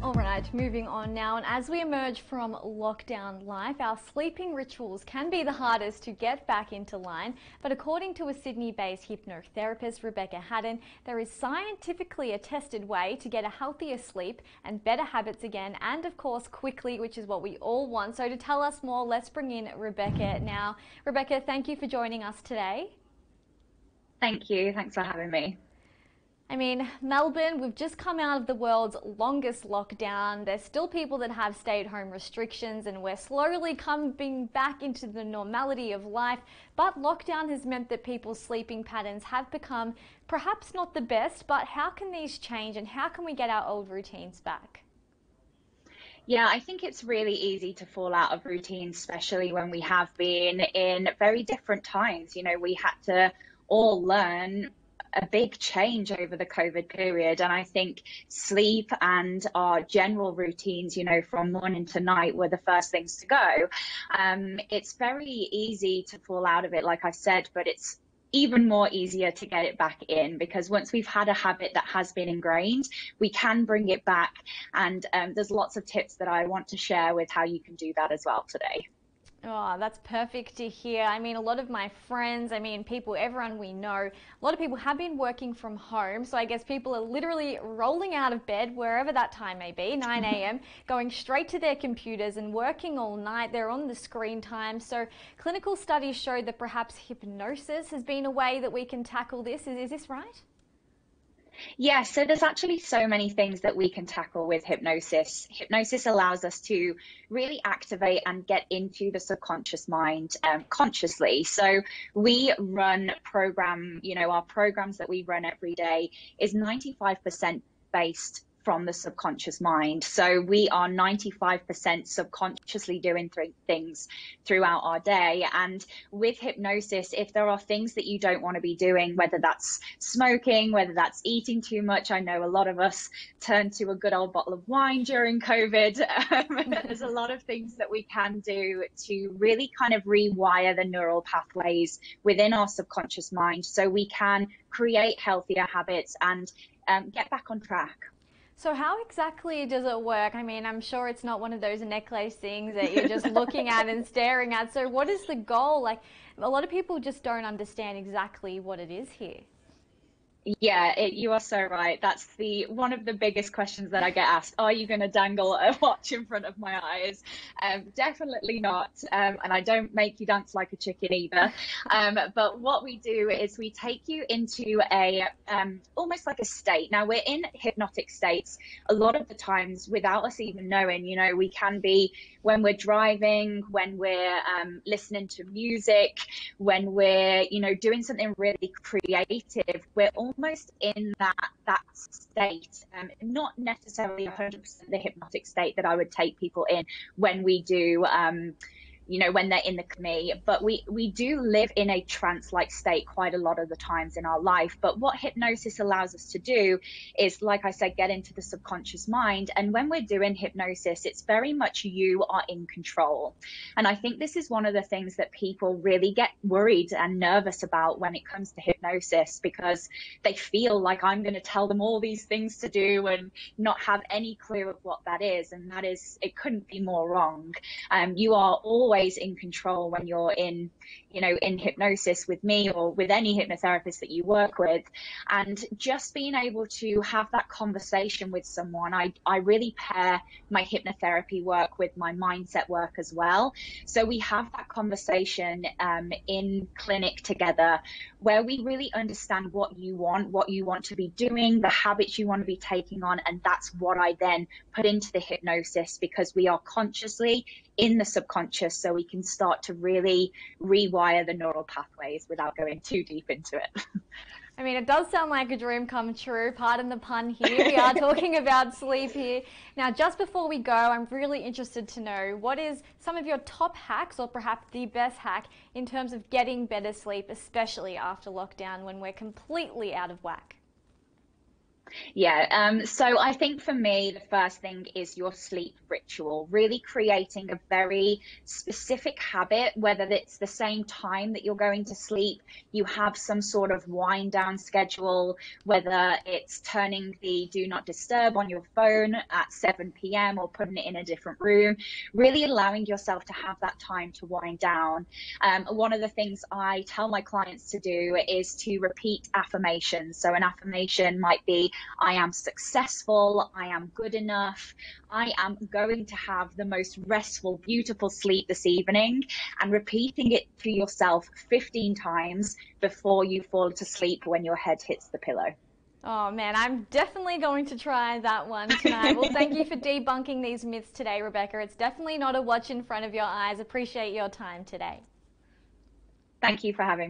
All right, moving on now. And as we emerge from lockdown life, our sleeping rituals can be the hardest to get back into line. But according to a Sydney-based hypnotherapist, Rebecca Haydon, there is scientifically a tested way to get a healthier sleep and better habits again, and of course quickly, which is what we all want. So to tell us more, let's bring in Rebecca now. Rebecca, thank you for joining us today. Thank you. Thanks for having me. I mean, Melbourne, we've just come out of the world's longest lockdown. There's still people that have stay-at-home restrictions, and we're slowly coming back into the normality of life. But lockdown has meant that people's sleeping patterns have become perhaps not the best, but how can these change and how can we get our old routines back? Yeah, I think it's really easy to fall out of routines, especially when we have been in very different times. We had to all learn a big change over the COVID period. And I think sleep and our general routines, from morning to night were the first things to go. It's very easy to fall out of it, like I said, but it's even more easier to get it back in, because once we've had a habit that has been ingrained, we can bring it back. And there's lots of tips that I want to share with how you can do that as well today. Oh, that's perfect to hear. I mean, a lot of my friends, people, everyone we know, a lot of people have been working from home. So I guess people are literally rolling out of bed, wherever that time may be, 9 a.m., going straight to their computers and working all night. They're on the screen time. So clinical studies show that perhaps hypnosis has been a way that we can tackle this. Is this right? Yeah, so there's actually so many things that we can tackle with hypnosis. Hypnosis allows us to really activate and get into the subconscious mind consciously. So we our programs that we run every day is 95% based from the subconscious mind. So we are 95% subconsciously doing things throughout our day. And with hypnosis, if there are things that you don't want to be doing, whether that's smoking, whether that's eating too much, I know a lot of us turned to a good old bottle of wine during COVID. There's a lot of things that we can do to really kind of rewire the neural pathways within our subconscious mind so we can create healthier habits and get back on track. So how exactly does it work? I'm sure it's not one of those necklace things that you're just looking at and staring at. So what is the goal? Like, a lot of people just don't understand exactly what it is here. Yeah, you are so right. That's one of the biggest questions that I get asked. Are you going to dangle a watch in front of my eyes? Definitely not. And I don't make you dance like a chicken either. But what we do is we take you into a almost like a state. Now, we're in hypnotic states a lot of the times without us even knowing. We can be when we're driving, when we're listening to music, when we're doing something really creative. We're almost in that state, not necessarily 100% the hypnotic state that I would take people in when we do when they're in the me, but we do live in a trance-like state quite a lot of the times in our life. But what hypnosis allows us to do is, like I said, get into the subconscious mind. And when we're doing hypnosis, it's very much you are in control. And I think this is one of the things that people really get worried and nervous about when it comes to hypnosis, because they feel like I'm going to tell them all these things to do and not have any clue of what that is. And that is, it couldn't be more wrong. You are always in control when you're in hypnosis with me or with any hypnotherapist that you work with. And just being able to have that conversation with someone, I really pair my hypnotherapy work with my mindset work as well. So we have that conversation in clinic together, where we really understand what you want to be doing, the habits you want to be taking on. And that's what I then put into the hypnosis, because we are consciously in the subconscious, so we can start to really rewire the neural pathways without going too deep into it. It does sound like a dream come true. Pardon the pun here. We are talking about sleep here. Now, just before we go, I'm really interested to know, what is some of your top hacks, or perhaps the best hack, in terms of getting better sleep, especially after lockdown when we're completely out of whack? Yeah, so I think for me, the first thing is your sleep ritual, really creating a very specific habit, whether it's the same time that you're going to sleep, you have some sort of wind down schedule, whether it's turning the do not disturb on your phone at 7 p.m. or putting it in a different room, really allowing yourself to have that time to wind down. One of the things I tell my clients to do is to repeat affirmations. So an affirmation might be, I am successful, I am good enough, I am going to have the most restful, beautiful sleep this evening, and repeating it to yourself 15 times before you fall to sleep when your head hits the pillow. Oh man, I'm definitely going to try that one tonight. Well, thank you for debunking these myths today, Rebecca. It's definitely not a watch in front of your eyes. Appreciate your time today. Thank you for having me.